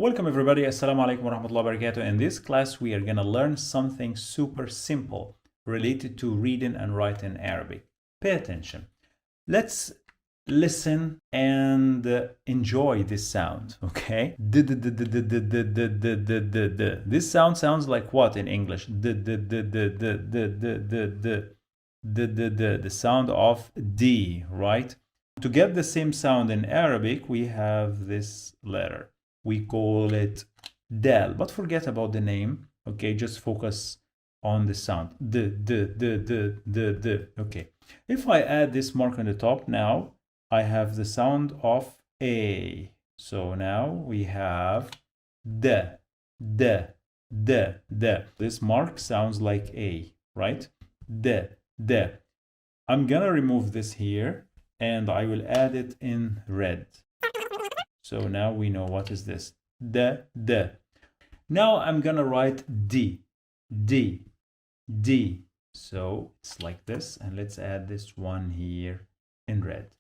Welcome everybody, Assalamu alaikum wa rahmatullahi wa barakatuh. In this class, we are gonna learn something super simple related to reading and writing Arabic. Pay attention. Let's listen and enjoy this sound, okay? This sound sounds like what in English? The sound of D, right? To get the same sound in Arabic, we have this letter. We call it dal, but forget about the name, okay? Just focus on the sound. Okay. If I add this mark on the top now, I have the sound of A. So now we have D. This mark sounds like A, right? D. I'm gonna remove this here and I will add it in red. So now we know what is this. D. Now I'm gonna write D. So it's like this, and let's add this one here in red.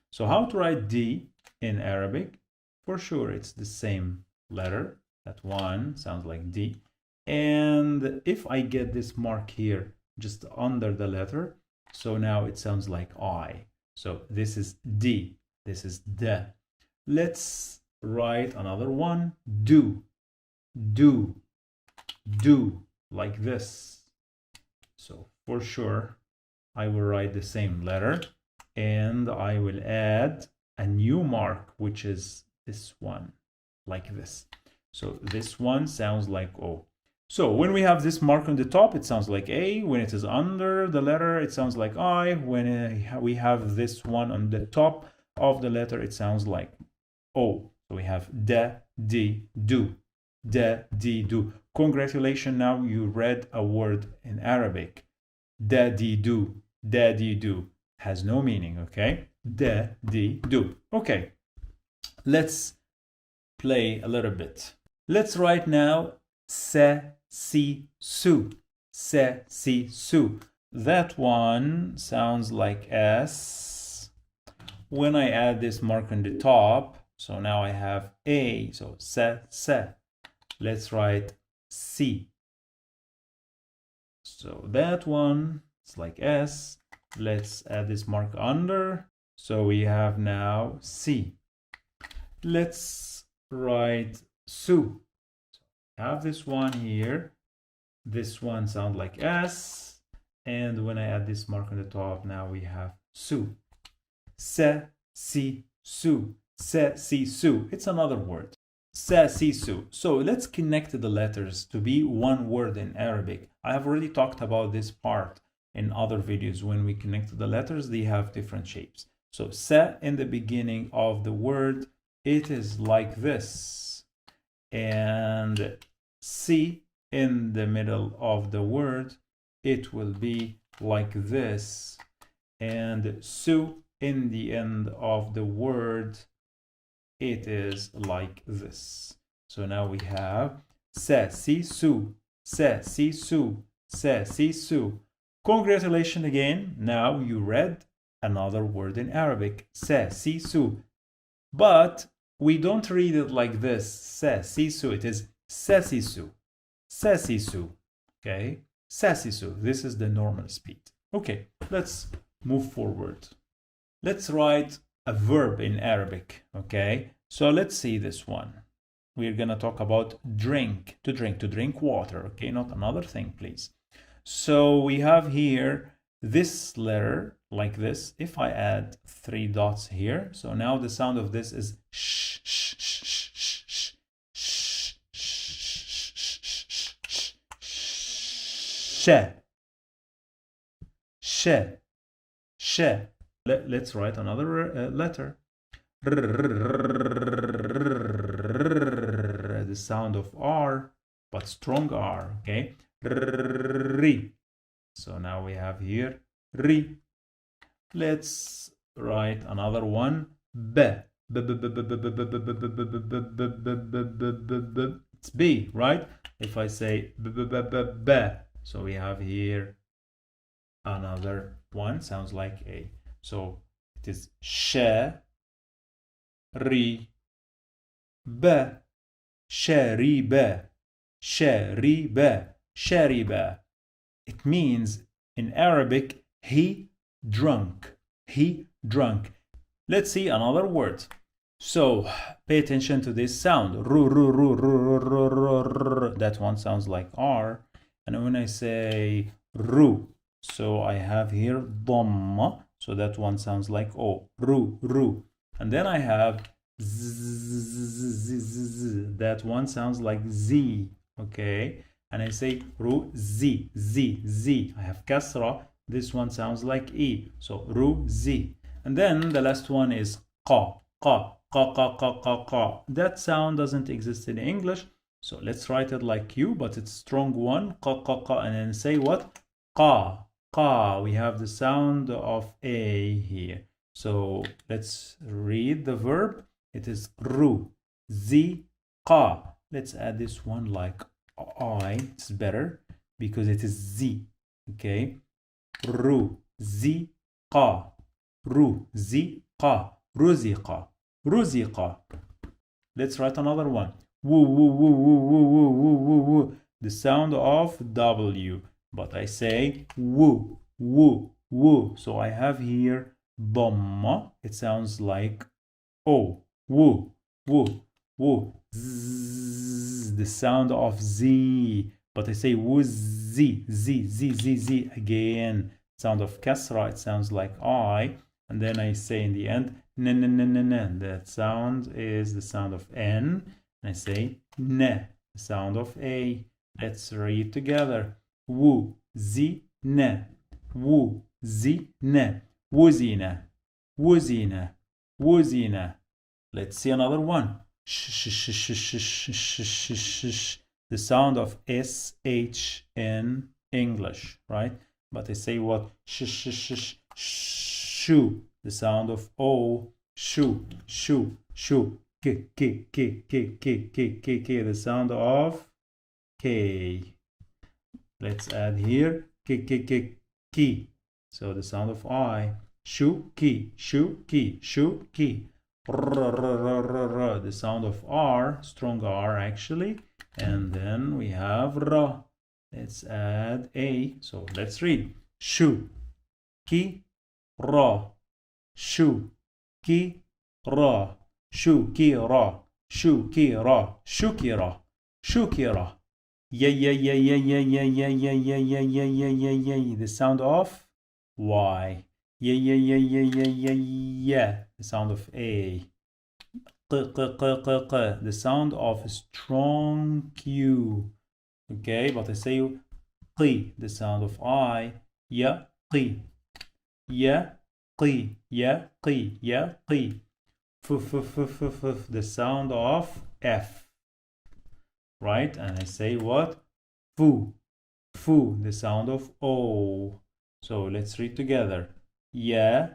So how to write D in Arabic? For sure, it's the same letter. That one sounds like D. And if I get this mark here just under the letter, so now it sounds like I. So this is D. This is D. Let's write another one. Do, like this. So for sure, I will write the same letter and I will add a new mark, which is this one, like this. So this one sounds like O. So when we have this mark on the top, it sounds like A. When it is under the letter, it sounds like I. When we have this one on the top of the letter, it sounds like O. So we have da, di, do. Da, di, do. Congratulations, now you read a word in Arabic. Da, di, do. Da, di, do. Has no meaning, okay? Da, di, do. Okay. Let's play a little bit. Let's write now se, si, su. Se, si, su. That one sounds like S. When I add this mark on the top, so now I have A, so se. Let's write C. So that one, it's like S. Let's add this mark under. So we have now C. Let's write Su. So I have this one here. This one sounds like S. And when I add this mark on the top, now we have Su. Se, si, su. Se, si, su. It's another word. Se, si, su. So let's connect the letters to be one word in Arabic. I have already talked about this part in other videos. When we connect the letters, they have different shapes. So se in the beginning of the word, it is like this. And si in the middle of the word, it will be like this. And su in the end of the word, it is like this. So now we have se, si, su, se, si, su, se, si, su. Congratulations again. Now you read another word in Arabic, se, si, su. But we don't read it like this, se, si, su. It is se, si, su, se, si, su. Okay, se, si, su. This is the normal speed. Okay, let's move forward. Let's write a verb in Arabic, okay? So let's see this one. We're gonna talk about drink, to drink water, okay? Not another thing, please. So we have here this letter like this. If I add 3 dots here, so now the sound of this is sh, sh, sh, sh, sh, sh, sh, sh, sh. Let's write another letter. The sound of R, but strong R, okay? Ri. So now we have here Ri. Let's write another one. B. It's B, right? If I say B, so we have here another one, sounds like A. So it is sh, ri, b. شرب شرب شرب. It means in Arabic he drunk. He drunk. Let's see another word. So pay attention to this sound. Ru, ru, ru, ru, ru, ru, ru, ru. That one sounds like R. And when I say ru, so I have here dhamma. So that one sounds like O. Ru, ru. And then I have z. That one sounds like Z. Okay. And I say ru, Z, Z, Z. I have kasra. This one sounds like E. So ru, Z. And then the last one is qa, qa, qa, qa, qa, qa, qa. That sound doesn't exist in English. So let's write it like you, but it's strong one. Qa, qa, qa. And then say what? Qa, qa. We have the sound of A here. So let's read the verb. It is ru, zi, qa. Let's add this one like I. It's better because it is Z. Okay. Ru, zi, qa. Ru, zi, qa. Ruziqa. Ruziqa. Let's write another one. Woo, woo, woo, woo, woo, woo, woo, woo, woo. The sound of W. But I say woo, woo, woo. So I have here dhamma. It sounds like O. Woo, woo, woo. Zzz, the sound of Z. But I say woo, Z, Z, Z, Z, Z. Again, sound of kasra. It sounds like I. And then I say in the end, n, n, n, n, n. That sound is the sound of N. And I say ne, the sound of A. Let's read together. Woo, zi, ne. Woo, zi, ne. Wuzina, wuzina, wuzina. Let's see another one. Sh, sh, sh, sh, sh, sh, sh, sh, sh. The sound of SH in English, right? But I say what? Sh, sh, sh, sh, shoo. The sound of O. Shoo, shoo, shoo. K, K, K, K, K, K, K, K. The sound of K. Let's add here K, K, K, Ki. So the sound of I. Shoo, ki, shoo, ki, shoo, ki. R, r, r, r, r. The sound of R, strong R actually. And then we have R. Let's add A. So let's read. Shoo, ki, ra. Shoo, ki, ra. Shoo, ki, ra. Shoo, ki, ra. Shukira. Shukira. Yeah, yeah, yeah, yeah, yeah, yeah, yeah, yeah, yeah, yeah, yeah, yeah, yeah, yeah. The sound of Y. Yeah, yeah, yeah, yeah, yeah, yeah, yeah. The sound of A. Q, q, q, q, q. The sound of strong Q. Okay, but I say Q. The sound of I. Yeah, Q. Yeah, Q. Yeah, Q. Yeah, Q. F, f, f, f, f, f. The sound of F. Right? And I say what? Fu. Fu. The sound of O. So let's read together. Ya,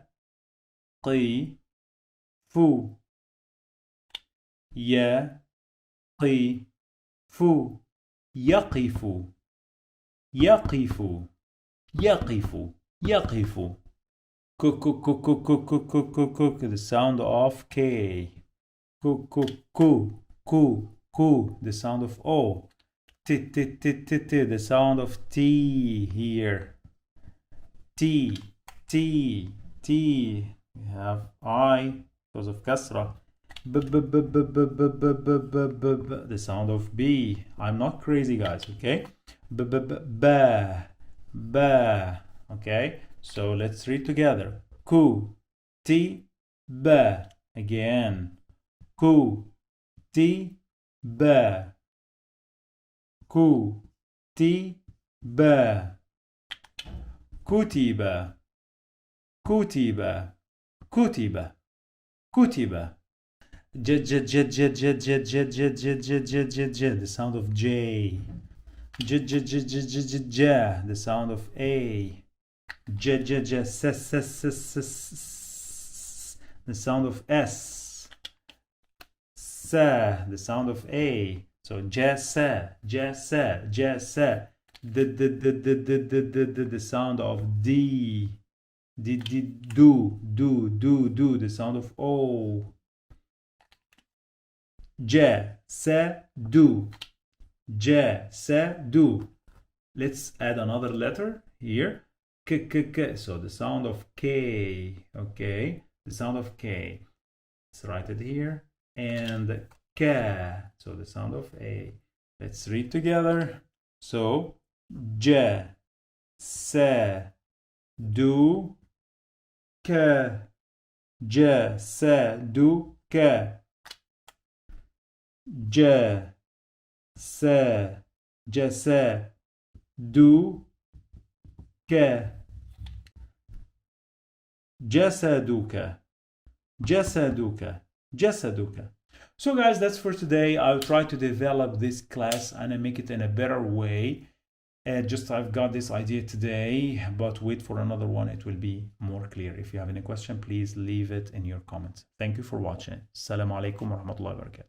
qi, fu. Ya, qi, fu. Yaqifu. Yaqifu. Yaqifu. Yaqifu. Cook, cook, cook, cook, cook, cook, cook, cook, cook. The sound of K. Cook, cook, cook, cook, cook. The sound of O. T, t, t, t, t. The sound of T here. T, T, T. We have I because of kasra. B, b, b, b, b, b, b, b, b, b, b. The sound of B. I'm not crazy, guys. Okay. B, b, b, ba, ba. Okay. So let's read together. Ku, T, ba. Again. Ku, T, ba. Ku, T, ba. Kutiba, kutiba, kutiba, kutiba. J, j, j, j, j, j, j, j, j, j, j, j, j. The sound of J. J, j, j, j, j, j, j. The sound of A. J, j, j, s, s, s, s, s. The sound of S. S. The sound of A. So J, s, J, s, J, s. The sound of D. Do. The sound of O. جسد. جسد. Let's add another letter here. K. So the sound of K. Okay, the sound of K. Let's write it here. And K. So the sound of A. Let's read together. So جسد. جسدك. جسدك. جسدك. So guys, that's for today. I'll try to develop this class and make it in a better way. Just I've got this idea today, but wait for another one. It will be more clear. If you have any question, please leave it in your comments. Thank you for watching. Assalamu alaikum wa rahmatullahi wa barakatuh.